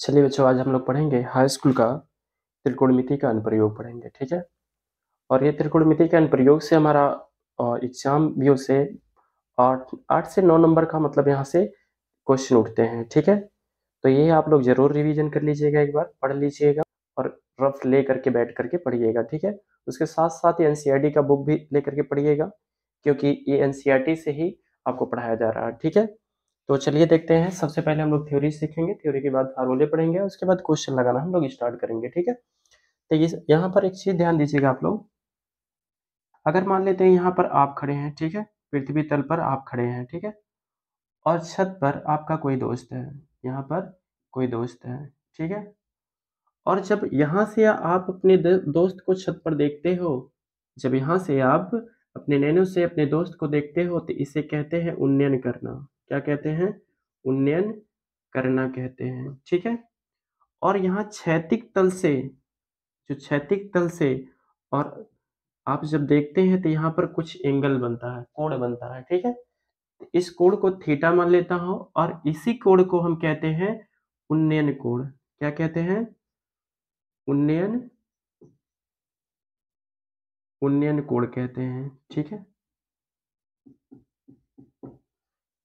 चलिए बच्चों, आज हम लोग पढ़ेंगे हाई स्कूल का त्रिकोणमिति का अनुप्रयोग पढ़ेंगे, ठीक है। और ये त्रिकोणमिति के अनुप्रयोग से हमारा एग्जाम व्यू से 8 से 9 नंबर का मतलब यहाँ से क्वेश्चन उठते हैं, ठीक है। तो ये आप लोग जरूर रिवीजन कर लीजिएगा, एक बार पढ़ लीजिएगा और रफ ले करके बैठ करके पढ़िएगा, ठीक है। उसके साथ साथ एनसीईआरटी का बुक भी ले करके पढ़िएगा, क्योंकि ये एनसीईआरटी से ही आपको पढ़ाया जा रहा है, ठीक है। तो चलिए देखते हैं। सबसे पहले हम लोग थ्योरी सीखेंगे, थ्योरी के बाद फार्मूले पढ़ेंगे, उसके बाद क्वेश्चन लगाना हम लोग स्टार्ट करेंगे, ठीक है। तो ये यहाँ पर एक चीज ध्यान दीजिएगा आप लोग। अगर मान लेते हैं यहाँ पर आप खड़े हैं, ठीक है, पृथ्वी तल पर आप खड़े हैं, ठीक है, और छत पर आपका कोई दोस्त है, यहाँ पर कोई दोस्त है, ठीक है। और जब यहाँ से आप अपने दोस्त को छत पर देखते हो, जब यहाँ से आप अपने नैनो से अपने दोस्त को देखते हो, तो इसे कहते हैं उन्नयन करना। क्या कहते हैं? उन्नयन करना कहते हैं, ठीक है। और यहाँ क्षैतिक तल से, जो क्षैतिक तल से और आप जब देखते हैं तो यहाँ पर कुछ एंगल बनता है, कोण बनता है, ठीक है। इस कोण को थीटा मान लेता हूं और इसी कोण को हम कहते हैं उन्नयन कोण। क्या कहते हैं? उन्नयन उन्नयन कोण कहते हैं, ठीक है।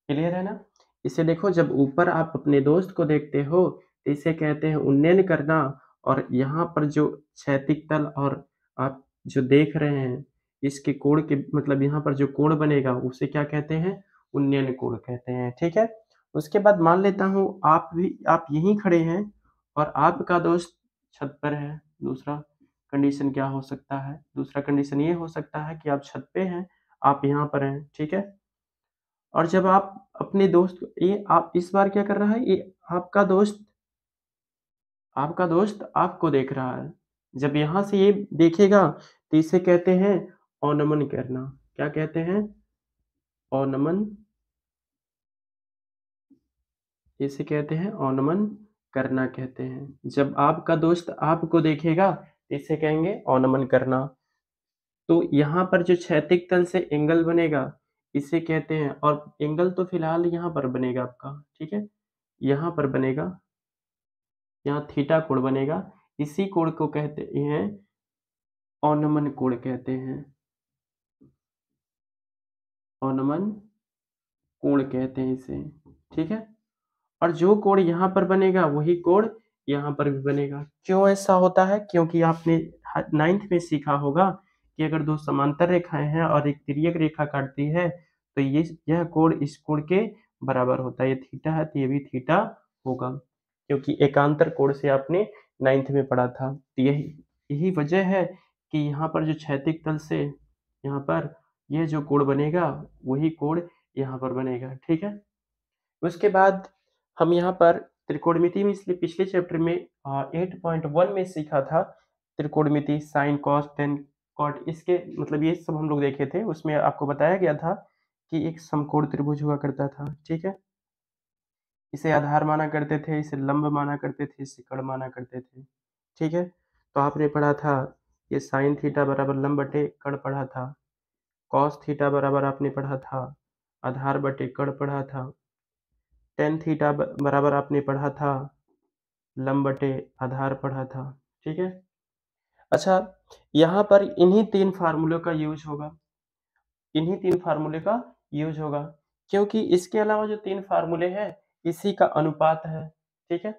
क्लियर है ना? इसे देखो, जब ऊपर आप अपने दोस्त को देखते हो तो इसे कहते हैं उन्नयन करना, और यहाँ पर जो क्षैतिक तल और आप जो देख रहे हैं इसके कोण के मतलब यहाँ पर जो कोण बनेगा उसे क्या कहते हैं? उन्नयन कोण कहते हैं, ठीक है। उसके बाद मान लेता हूँ आप यहीं खड़े हैं और आपका दोस्त छत पर है। दूसरा कंडीशन क्या हो सकता है? दूसरा कंडीशन ये हो सकता है कि आप छत पे हैं, आप यहाँ पर हैं, ठीक है। और जब आप अपने दोस्त ये आप इस बार क्या कर रहा है, ये आपका दोस्त आपको देख रहा है। जब यहाँ से ये देखेगा तो इसे कहते हैं अवनमन करना। क्या कहते हैं? अवनमन। इसे कहते हैं अवनमन करना कहते हैं। जब आपका दोस्त आपको देखेगा तो इसे कहेंगे अवनमन करना। तो यहाँ पर जो क्षैतिक तल से एंगल बनेगा इसे कहते हैं, और एंगल तो फिलहाल यहाँ पर बनेगा आपका, ठीक है, यहाँ पर बनेगा, यहाँ थीटा कोण बनेगा। इसी कोण को कहते हैं अवनमन कोण कहते हैं। अवनमन कोण कहते हैं इसे, ठीक है। और जो कोण यहाँ पर बनेगा वही कोण यहाँ पर भी बनेगा। क्यों ऐसा होता है? क्योंकि आपने 9th में सीखा होगा कि अगर दो समांतर रेखाएं हैं और एक तिर्यक रेखा काटती है तो यह कोण इस कोण के बराबर होता है। ये थीटा है तो ये भी थीटा होगा, क्योंकि एकांतर कोण से आपने 9th में पढ़ा था। तो यही यही वजह है कि यहाँ पर जो क्षैतिक तल से यहाँ पर यह जो कोण बनेगा वही कोण यहाँ पर बनेगा, ठीक है। उसके बाद हम यहाँ पर त्रिकोणमिति में, इसलिए पिछले चैप्टर में 8.1 में सीखा था त्रिकोणमिति, साइन कॉस टेन कॉट, इसके मतलब ये सब हम लोग देखे थे। उसमें आपको बताया गया था कि एक समकोण त्रिभुज हुआ करता था, ठीक है। इसे आधार माना करते थे, इसे लंब माना करते थे, इसे कर्ण माना करते थे, ठीक है। तो आपने पढ़ा था ये साइन थीटा बराबर लंब बटे कर्ण पढ़ा था, कॉस थीटा बराबर आपने पढ़ा था आधार बटे कर्ण पढ़ा था, टेन थीटा बराबर आपने पढ़ा था लंब बटे आधार पढ़ा था, ठीक है। अच्छा, यहाँ पर इन्हीं तीन फार्मूलों का यूज होगा, इन्हीं तीन फार्मूले का यूज होगा, क्योंकि इसके अलावा जो तीन फार्मूले हैं इसी का अनुपात है, ठीक है।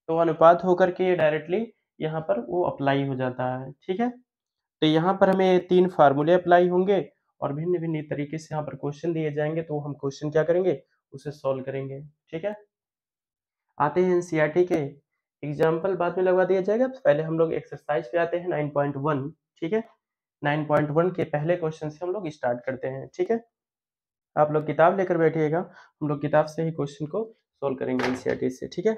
तो अनुपात होकर के ये डायरेक्टली यहाँ पर वो अप्लाई हो जाता है, ठीक है। तो यहाँ पर हमें तीन फार्मूले अप्लाई होंगे और भिन्न भिन्न तरीके से यहाँ पर क्वेश्चन दिए जाएंगे, तो हम क्वेश्चन क्या करेंगे, उसे सॉल्व करेंगे, ठीक है। आते हैं एनसीईआरटी के एग्जाम्पल, बाद में लगवा दिया जाएगा। पहले हम लोग एक्सरसाइज पे आते हैं 9.1, ठीक है। 9.1 के पहले क्वेश्चन से हम लोग स्टार्ट करते हैं, ठीक है। आप लोग किताब लेकर बैठिएगा, हम लोग किताब से ही क्वेश्चन को सोल्व करेंगे एनसीईआरटी से, ठीक है।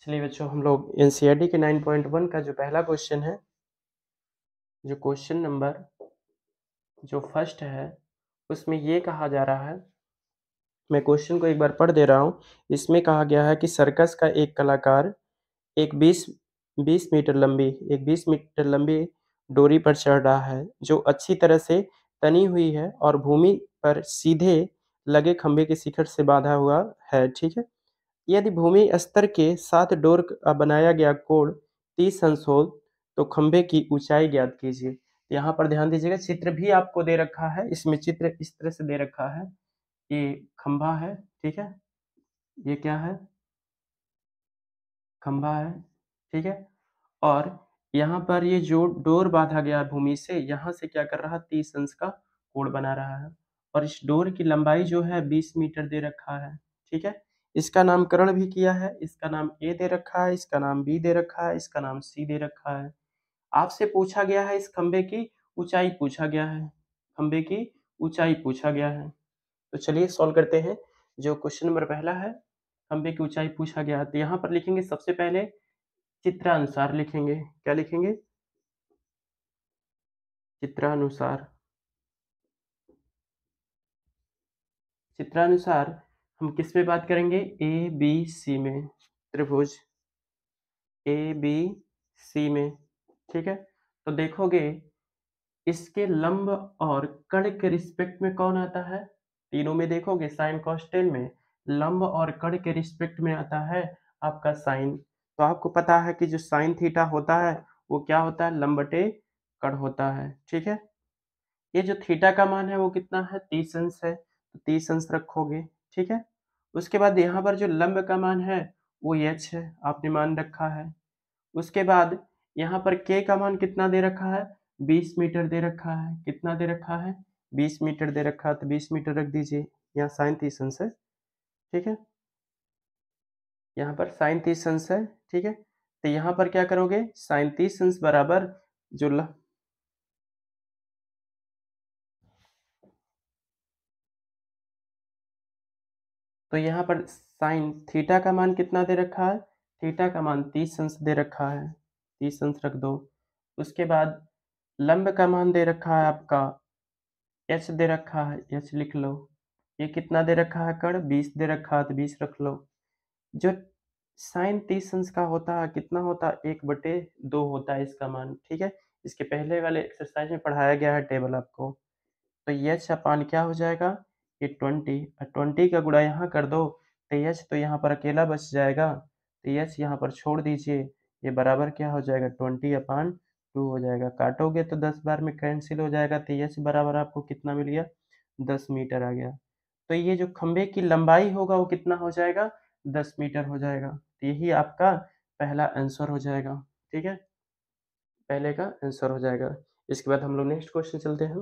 चलिए बच्चों, हम लोग एनसीईआरटी के 9.1 का जो पहला क्वेश्चन है, जो क्वेश्चन नंबर जो फर्स्ट है, उसमें ये कहा जा रहा है, मैं क्वेश्चन को एक बार पढ़ दे रहा हूँ। इसमें कहा गया है कि सर्कस का एक कलाकार एक 20 मीटर लंबी डोरी पर चढ़ रहा है, जो अच्छी तरह से तनी हुई है और भूमि पर सीधे लगे खंभे के शिखर से बांधा हुआ है, ठीक है। यदि भूमि स्तर के साथ डोर का बनाया गया कोण 30 अंश हो तो खंभे की ऊंचाई ज्ञात कीजिए। यहाँ पर ध्यान दीजिएगा, चित्र भी आपको दे रखा है, इसमें चित्र इस तरह से दे रखा है। ये खंभा है, ठीक है, ये क्या है, खंभा है, ठीक है, और यहाँ पर ये जो डोर बांधा गया भूमि से, यहाँ से क्या कर रहा है, 30 अंश का कोण बना रहा है, और इस डोर की लंबाई जो है 20 मीटर दे रखा है, ठीक है। इसका नामकरण भी किया है, इसका नाम ए दे रखा है, इसका नाम बी दे रखा है, इसका नाम सी दे रखा है। आपसे पूछा गया है, इस खंभे की ऊंचाई पूछा गया है, खंभे की ऊंचाई पूछा गया है। तो चलिए सॉल्व करते हैं। जो क्वेश्चन नंबर पहला है, खंभे की ऊंचाई पूछा गया है, तो यहाँ पर लिखेंगे सबसे पहले चित्रानुसार लिखेंगे। क्या लिखेंगे, चित्रानुसार। चित्रानुसार हम किस में बात करेंगे, ए बी सी में, त्रिभुज ए बी सी में, ठीक है। तो देखोगे इसके लंब और कर्ण के रिस्पेक्ट में कौन आता है, तीनों में देखोगे साइन कॉस टेन में लंब और कर्ण के रिस्पेक्ट में आता है आपका साइन। तो आपको पता है कि जो साइन थीटा होता है वो क्या होता है, लंब बटे कर्ण होता है, ठीक है। ये जो थीटा का मान है वो कितना है, 30 अंश है, तो 30 अंश रखोगे, ठीक है। उसके बाद यहाँ पर जो लंब का मान है वो एच है, आपने मान रखा है। उसके बाद यहाँ पर के का मान कितना दे रखा है, 20 मीटर दे रखा है, कितना दे रखा है, 20 मीटर दे रखा है, तो 20 मीटर रख दीजिए। यहाँ साइन 30 अंश है, ठीक है, यहाँ पर साइन 30 अंश है, ठीक है। तो यहाँ पर क्या करोगे, साइन 30 अंश बराबर जो तो यहाँ पर साइन थीटा का मान कितना दे रखा है, थीटा का मान 30 अंश दे रखा है, 30 अंश रख दो। उसके बाद लंब का मान दे रखा है आपका एच दे रखा है, एच लिख लो। ये कितना दे रखा है, कर्ण 20 दे रखा है, तो 20 रख लो। जो साइन 30 अंश का होता है कितना होता है, 1/2 होता है इसका मान, ठीक है। इसके पहले वाले एक्सरसाइज में पढ़ाया गया है टेबल आपको। तो एच अपान क्या हो जाएगा, ये 20, और 20 का गुणा यहाँ कर दो, तो एच तो यहाँ पर अकेला बच जाएगा, तो एच यहाँ पर छोड़ दीजिए, ये बराबर क्या हो जाएगा, 20/2 हो जाएगा। काटोगे तो 10 बार में कैंसिल हो जाएगा, तो एच बराबर आपको कितना मिल गया, 10 मीटर आ गया। तो ये जो खंभे की लंबाई होगा वो कितना हो जाएगा, 10 मीटर हो जाएगा। तो यही आपका पहला आंसर हो जाएगा, ठीक है, पहले का आंसर हो जाएगा। इसके बाद हम लोग नेक्स्ट क्वेश्चन चलते हैं।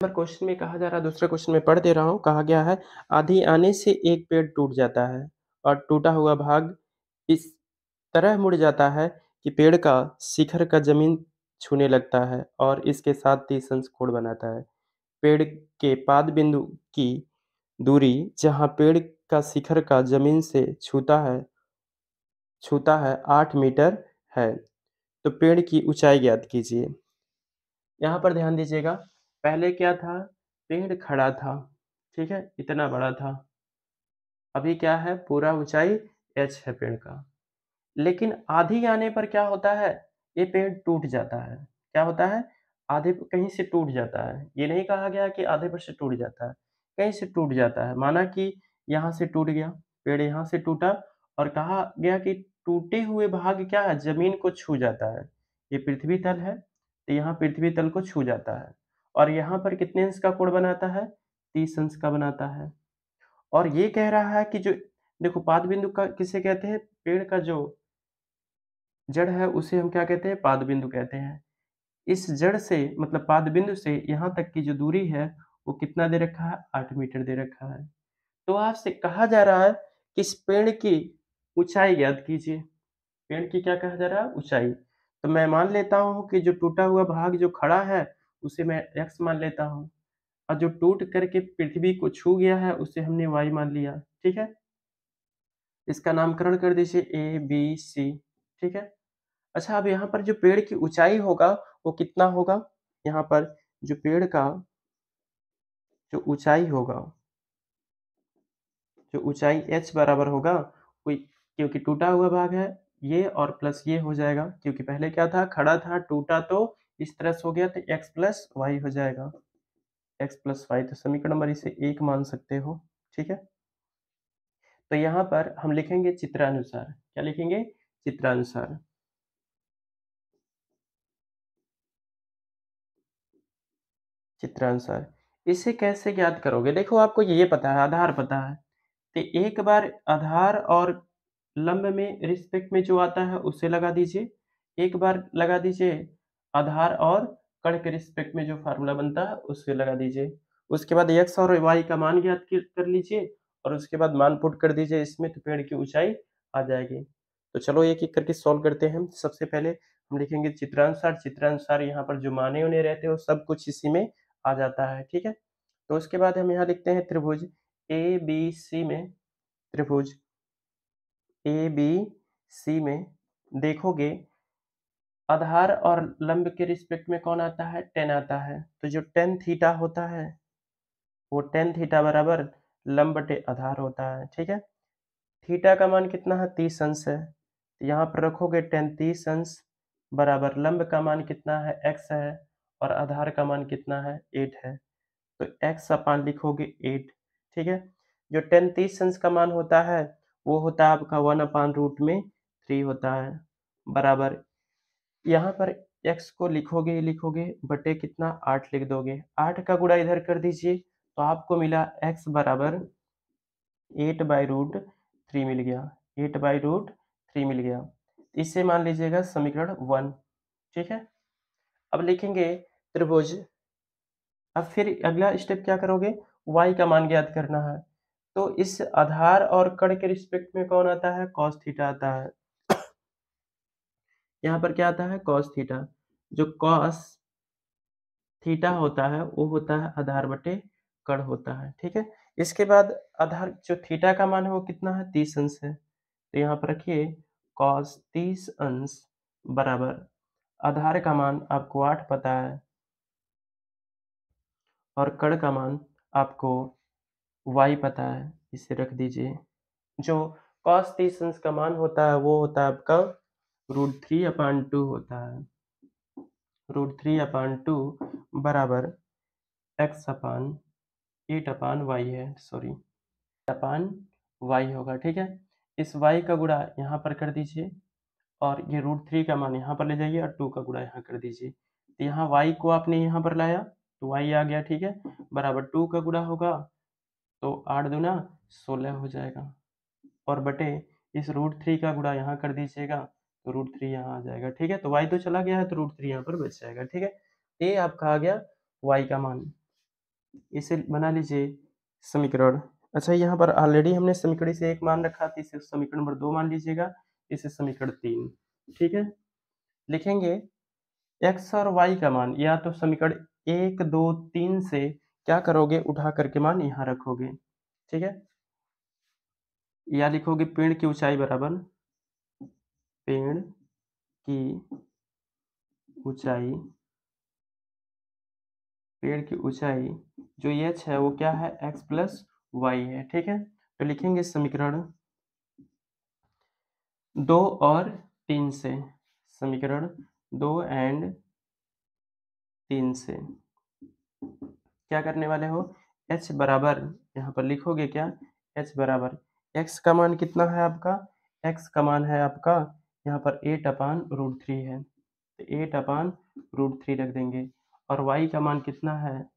नंबर क्वेश्चन में कहा जा रहा है, दूसरे क्वेश्चन में पढ़ दे रहा हूँ, कहा गया है आंधी आने से एक पेड़ टूट जाता है और टूटा हुआ भाग इस तरह मुड़ जाता है कि पेड़ का शिखर का जमीन छूने लगता है और इसके साथ 30 अंश कोण बनाता है। पेड़ के पाद बिंदु की दूरी जहाँ पेड़ का शिखर का जमीन से छूता है 8 मीटर है। तो पेड़ की ऊंचाई ज्ञात कीजिए। यहाँ पर ध्यान दीजिएगा, पहले क्या था, पेड़ खड़ा था, ठीक है, इतना बड़ा था। अभी क्या है, पूरा ऊंचाई एच है पेड़ का। लेकिन आधी आने पर क्या होता है, ये पेड़ टूट जाता है। क्या होता है, आधे कहीं से टूट जाता है। ये नहीं कहा गया कि आधे पर से टूट जाता है, कहीं से टूट जाता है। माना कि यहाँ से टूट गया, पेड़ यहाँ से टूटा, और कहा गया कि टूटे हुए भाग क्या है, जमीन को छू जाता है। ये पृथ्वी तल है, तो यहाँ पृथ्वी तल को छू जाता है, और यहाँ पर कितने अंश का कोण बनाता है, 30 अंश का बनाता है। और ये कह रहा है कि जो देखो पाद बिंदु का किसे कहते हैं, पेड़ का जो जड़ है उसे हम क्या कहते हैं, पाद बिंदु कहते हैं। इस जड़ से मतलब पाद बिंदु से यहाँ तक की जो दूरी है वो कितना दे रखा है, 8 मीटर दे रखा है। तो आपसे कहा जा रहा है कि इस पेड़ की ऊंचाई ज्ञात कीजिए। पेड़ की क्या कहा जा रहा है, ऊंचाई। तो मैं मान लेता हूँ कि जो टूटा हुआ भाग जो खड़ा है उसे मैं x मान लेता हूँ, और जो टूट करके पृथ्वी को छू गया है उसे हमने y मान लिया, ठीक है। इसका नामकरण कर दीजिए ए बी सी, ठीक है। अच्छा, अब यहाँ पर जो पेड़ की ऊंचाई होगा वो कितना होगा, यहाँ पर जो पेड़ का जो ऊंचाई होगा, जो ऊंचाई h बराबर होगा, कोई क्योंकि टूटा हुआ भाग है ये और प्लस ये हो जाएगा, क्योंकि पहले क्या था, खड़ा था, टूटा तो इस तरह से हो गया, तो x प्लस वाई हो जाएगा, x प्लस वाई। तो समीकरण नंबर इसे 1 मान सकते हो, ठीक है। तो यहाँ पर हम लिखेंगे चित्रानुसार। क्या लिखेंगे? चित्रानुसार। चित्रानुसार। इसे कैसे ज्ञात करोगे? देखो आपको ये पता है, आधार पता है। तो एक बार आधार और लंब में रिस्पेक्ट में जो आता है उसे लगा दीजिए। एक बार लगा दीजिए आधार और कर्ण के रिस्पेक्ट में जो फार्मूला बनता है उसे लगा दीजिए। उसके बाद x और y का मान ज्ञात कर लीजिए और उसके बाद मान पुट कर दीजिए इसमें, तो पेड़ की ऊंचाई आ जाएगी। तो चलो एक एक करके सॉल्व करते हैं। सबसे पहले हम लिखेंगे चित्रानुसार। चित्रानुसार यहाँ पर जो माने उन्हें रहते हो सब कुछ इसी में आ जाता है, ठीक है। तो उसके बाद हम यहाँ लिखते हैं त्रिभुज ए बी सी में। त्रिभुज ए बी सी में देखोगे आधार और लंब के रिस्पेक्ट में कौन आता है? टेन आता है। तो जो टेन थीटा होता है वो टेन थीटा बराबर लंब बटे आधार होता है, ठीक है। थीटा का मान कितना है? 30 अंश है। तो यहाँ पर रखोगे टेन 30 अंश बराबर लंब का मान कितना है? x है और आधार का मान कितना है? 8 है। तो x अपान लिखोगे 8, ठीक है। जो टेन 30 अंश का मान होता है वो होता है आपका 1 अपान रूट में 3 होता है बराबर। यहाँ पर x को लिखोगे लिखोगे बटे कितना? 8 लिख दोगे। 8 का गुणा इधर कर दीजिए तो आपको मिला x बराबर 8/√3 मिल गया। 8/√3 मिल गया। इसे मान लीजिएगा समीकरण 1, ठीक है। अब लिखेंगे त्रिभुज। अब फिर अगला स्टेप क्या करोगे? y का मान ज्ञात करना है। तो इस आधार और कर्ण के रिस्पेक्ट में कौन आता है? cos थीटा आता है। यहाँ पर क्या आता है? cos theta. जो cos थीटा होता है वो होता है आधार बटे कर्ण होता है, ठीक है। इसके बाद आधार जो थीटा का मान है वो कितना है? 30 अंश है। तो यहाँ पर रखिए cos 30 अंश बराबर आधार का मान आपको 8 पता है और कर्ण का मान आपको y पता है, इसे रख दीजिए। जो cos 30 अंश का मान होता है वो होता है आपका √3/2 होता है। √3/2 बराबर x अपान 8/y है, सॉरी अपान y होगा, ठीक है। इस y का गुणा यहाँ पर कर दीजिए और ये √3 का मान यहाँ पर ले जाइए और 2 का गुणा यहाँ कर दीजिए। तो यहाँ y को आपने यहाँ पर लाया तो y आ गया, ठीक है, बराबर 2 का गुणा होगा तो 8 दूना 16 हो जाएगा और बटे इस √3 का गुणा यहाँ कर दीजिएगा तो √3 यहाँ आ जाएगा, ठीक है। तो y तो चला गया है तो √3 यहाँ पर बच जाएगा, ठीक है। ये आपका आ गया y का मान। इसे बना लीजिए समीकरण। अच्छा, यहाँ पर ऑलरेडी हमने समीकरण से एक मान रखा था, इसे समीकरण नंबर 2 मान लीजिएगा, इसे समीकरण 3, ठीक है। लिखेंगे x और y का मान या तो समीकरण 1 2 3 से क्या करोगे? उठा करके मान यहाँ रखोगे, ठीक है। या लिखोगे पेड़ की ऊंचाई बराबर पेड़ की ऊंचाई, पेड़ की ऊंचाई जो h है वो क्या है? x प्लस वाई है, ठीक है। तो लिखेंगे समीकरण 2 और 3 से, समीकरण 2 एंड 3 से क्या करने वाले हो? h बराबर यहाँ पर लिखोगे क्या? h बराबर x का मान कितना है आपका? x का मान है आपका यहाँ पर 8/√3 है, तो 8/√3 रख देंगे और y का मान कितना है?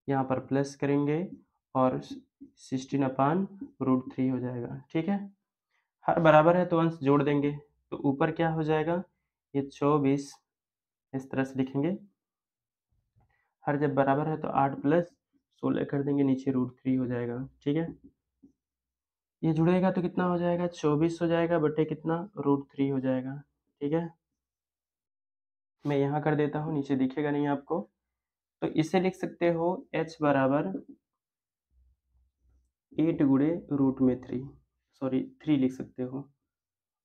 यहाँ पर प्लस करेंगे और 16/√3 हो जाएगा, ठीक है। हर बराबर है तो अंश जोड़ देंगे तो ऊपर क्या हो जाएगा? ये 24 इस तरह से लिखेंगे। हर जब बराबर है तो 8 प्लस 16 कर देंगे, नीचे √3 हो जाएगा, ठीक है। ये जुड़ेगा तो कितना हो जाएगा? 24 हो जाएगा बटे कितना? √3 हो जाएगा, ठीक है। मैं यहाँ कर देता हूँ, नीचे दिखेगा नहीं आपको। तो इसे लिख सकते हो h बराबर 8 गुणे √3, सॉरी 3 लिख सकते हो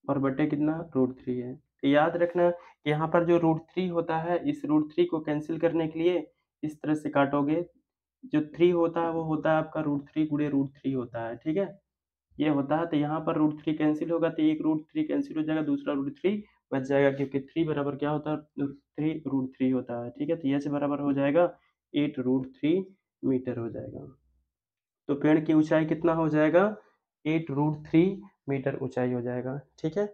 और बटे कितना? √3 है। तो याद रखना कि यहाँ पर जो √3 होता है इस √3 को कैंसिल करने के लिए इस तरह से काटोगे। जो 3 होता है वो होता है आपका √3 गुणे √3 होता है, ठीक है। ये होता है तो यहाँ पर √3 कैंसिल होगा तो एक √3 कैंसिल हो जाएगा, दूसरा √3 बच जाएगा क्योंकि 3 बराबर क्या होता है? 3 √3 होता है, ठीक है। तो h बराबर हो जाएगा 8 √3 मीटर हो जाएगा। तो पेड़ की ऊंचाई कितना हो जाएगा? 8√3 मीटर ऊंचाई हो जाएगा। ठीक है,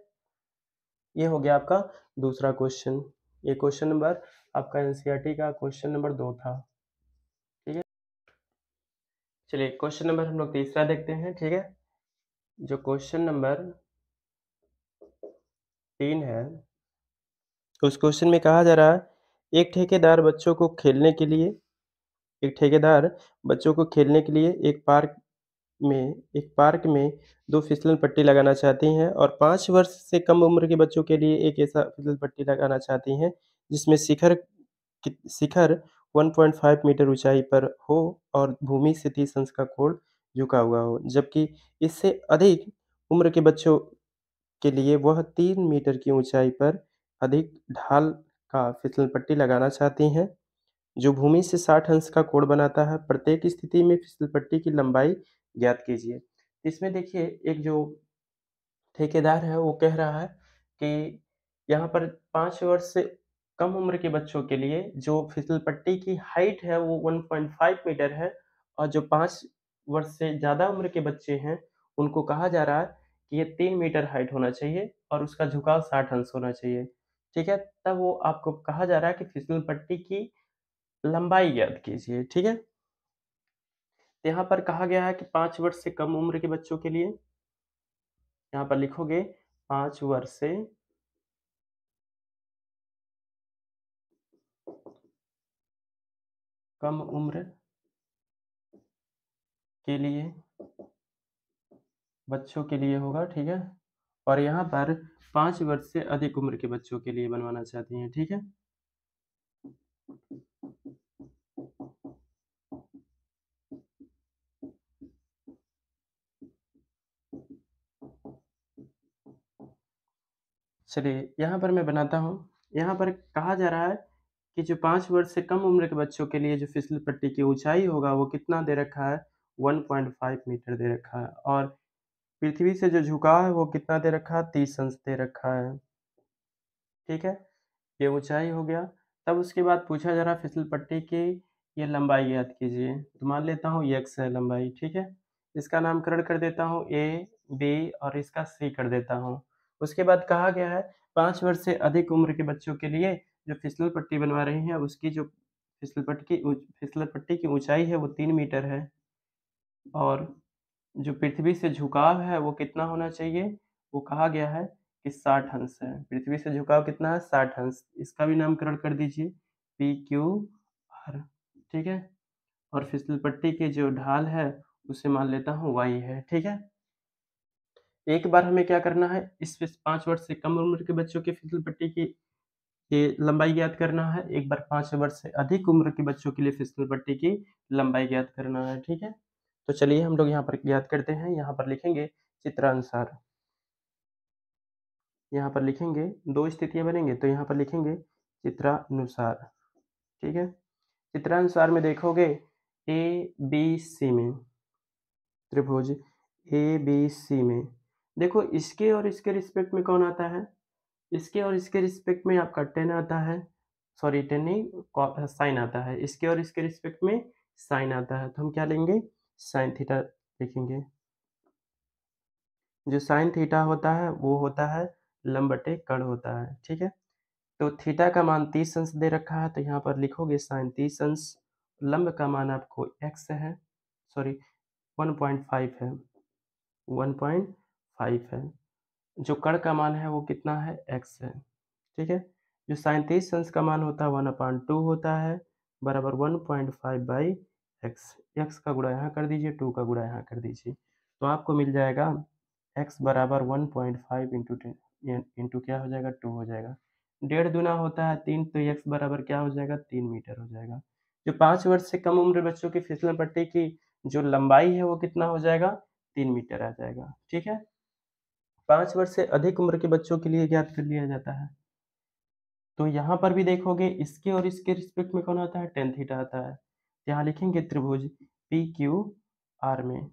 ये हो गया आपका दूसरा क्वेश्चन। ये क्वेश्चन नंबर आपका एनसीईआरटी का क्वेश्चन नंबर 2 था। ठीक है, चलिए क्वेश्चन नंबर हम लोग तीसरा देखते हैं। ठीक है, जो क्वेश्चन नंबर 3 है, उस क्वेश्चन में कहा जा रहा है एक ठेकेदार बच्चों को खेलने के लिए एक पार्क में 2 फिसलन पट्टी लगाना चाहती हैं और 5 वर्ष से कम उम्र के बच्चों के लिए एक ऐसा फिसल पट्टी लगाना चाहती हैं जिसमें शिखर 1.5 मीटर ऊंचाई पर हो और भूमि से 30 अंश का कोण झुका हुआ हो, जबकि इससे अधिक उम्र के बच्चों के लिए वह 3 मीटर की ऊंचाई पर अधिक ढाल का फिसल पट्टी लगाना चाहती हैं, जो भूमि से 60 अंश का कोण बनाता है। प्रत्येक स्थिति में फिसल पट्टी की लंबाई ज्ञात कीजिए। इसमें देखिए एक जो ठेकेदार है वो कह रहा है कि यहाँ पर 5 वर्ष से कम उम्र के बच्चों के लिए जो फिसल पट्टी की हाइट है वो 1.5 मीटर है और जो 5 वर्ष से ज़्यादा उम्र के बच्चे हैं उनको कहा जा रहा है कि ये 3 मीटर हाइट होना चाहिए और उसका झुकाव 60 अंश होना चाहिए। ठीक है, तब वो आपको कहा जा रहा है कि फिसल पट्टी की लंबाई ज्ञात कीजिए। ठीक है, तो यहाँ पर कहा गया है कि 5 वर्ष से कम उम्र के बच्चों के लिए यहाँ पर लिखोगे 5 वर्ष से कम उम्र के लिए बच्चों के लिए होगा। ठीक है, और यहाँ पर 5 वर्ष से अधिक उम्र के बच्चों के लिए बनवाना चाहती हैं। ठीक है, चलिए यहाँ पर मैं बनाता हूँ। यहाँ पर कहा जा रहा है कि जो 5 वर्ष से कम उम्र के बच्चों के लिए जो फिसल पट्टी की ऊंचाई होगा वो कितना दे रखा है, 1.5 मीटर दे रखा है और पृथ्वी से जो झुकाव है वो कितना दे रखा है, 30 अंश दे रखा है। ठीक है, ये ऊंचाई हो गया। तब उसके बाद पूछा जा रहा है फिसल पट्टी की ये लंबाई ज्ञात कीजिए। तो मान लेता हूँ x है लंबाई। ठीक है, इसका नामकरण कर देता हूँ a, b और इसका c कर देता हूँ। उसके बाद कहा गया है 5 वर्ष से अधिक उम्र के बच्चों के लिए जो फिसल पट्टी बनवा रहे हैं उसकी जो फिसल पट्टी की ऊंचाई है वो 3 मीटर है और जो पृथ्वी से झुकाव है वो कितना होना चाहिए, वो कहा गया है कि 60 अंश है। पृथ्वी से झुकाव कितना है, 60 अंश। इसका भी नामकरण कर दीजिए पी क्यू आर। ठीक है, और फिसल पट्टी की जो ढाल है उसे मान लेता हूँ वाई है। ठीक है, एक बार हमें क्या करना है, इस 5 वर्ष से कम उम्र के बच्चों की फिसल पट्टी की ये लंबाई ज्ञात करना है, एक बार 5 वर्ष से अधिक उम्र के बच्चों के लिए फिसल पट्टी की लंबाई ज्ञात करना है। ठीक है, तो चलिए हम लोग यहाँ पर ज्ञात करते हैं। यहाँ पर लिखेंगे चित्रानुसार। यहाँ पर लिखेंगे 2 स्थितियाँ बनेंगे तो यहाँ पर लिखेंगे चित्रानुसार। ठीक है, चित्रानुसार में देखोगे ए बी सी में त्रिभुज ए बी सी में देखो इसके और इसके रिस्पेक्ट में कौन आता है, इसके और इसके रिस्पेक्ट में आपका टेन आता है, सॉरी टेन नहीं साइन आता है, इसके और इसके रिस्पेक्ट में साइन आता है। तो हम क्या लेंगे, साइन थीटा लिखेंगे। जो साइन थीटा होता है वो होता है लंब बटे कर्ण होता है। ठीक है, तो थीटा का मान 30 अंश दे रखा है तो यहाँ पर लिखोगे साइन 30 अंश। लंब का मान आपको x है, सॉरी 1.5 है, 1.5 है। जो कर्ण का मान है वो कितना है, x है। ठीक है, जो साइन 30 अंश का मान होता है 1/2 होता है बराबर 1.5 बाई एक्स। एक्स का गुणा यहाँ कर दीजिए, 2 का गुणा यहाँ कर दीजिए, तो आपको मिल जाएगा x बराबर 1.5 इंटू क्या हो जाएगा, 2 हो जाएगा। 1.5 दूना होता है 3 तो x बराबर क्या हो जाएगा, 3 मीटर हो जाएगा। जो 5 वर्ष से कम उम्र बच्चों की फिसलन पट्टी की जो लंबाई है वो कितना हो जाएगा, 3 मीटर आ जाएगा। ठीक है, 5 वर्ष से अधिक उम्र के बच्चों के लिए ज्ञात कर लिया जाता है। तो यहाँ पर भी देखोगे इसके और इसके रिस्पेक्ट में कौन आता है, टेन थीटा आता है। यहाँ लिखेंगे त्रिभुज पी क्यू आर में।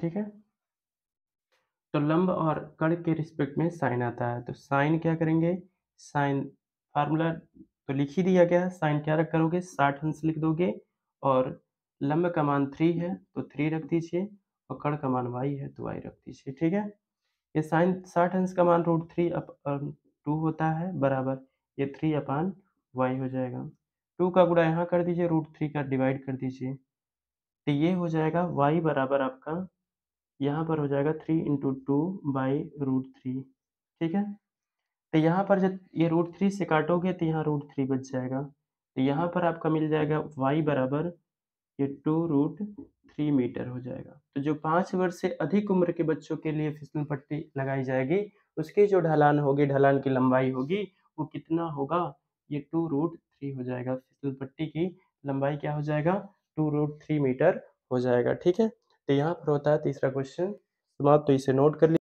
ठीक है, तो लंब और कर्ण के रिस्पेक्ट में साइन आता है तो साइन क्या करेंगे, साइन फार्मूला तो लिख ही दिया गया है, साइन क्या रख करोगे, 60 अंश लिख दोगे और लंब का मान 3 है तो 3 रख दीजिए और कर्ण का मान y है तो y रख दीजिए, ठीक है। ये साइन 60 अंश का मान √3/2 होता है बराबर ये 3/y हो जाएगा। 2 का गुणा यहाँ कर दीजिए, √3 का डिवाइड कर दीजिए, तो ये हो जाएगा y बराबर आपका यहाँ पर हो जाएगा 3 × 2/√3, ठीक है। तो यहाँ पर जब ये √3 से काटोगे तो यहाँ √3 बच जाएगा, तो यहाँ पर आपका मिल जाएगा y बराबर ये 2√3 मीटर हो जाएगा। तो जो 5 वर्ष से अधिक उम्र के बच्चों के लिए फिसल पट्टी लगाई जाएगी, उसकी जो ढलान होगी, ढलान की लंबाई होगी, वो कितना होगा, ये 2√3 हो जाएगा। फिसल पट्टी की लंबाई क्या हो जाएगा, 2√3 मीटर हो जाएगा, ठीक है। तो यहाँ पर होता है तीसरा क्वेश्चन समाप्त, तो इसे नोट कर लीजिए।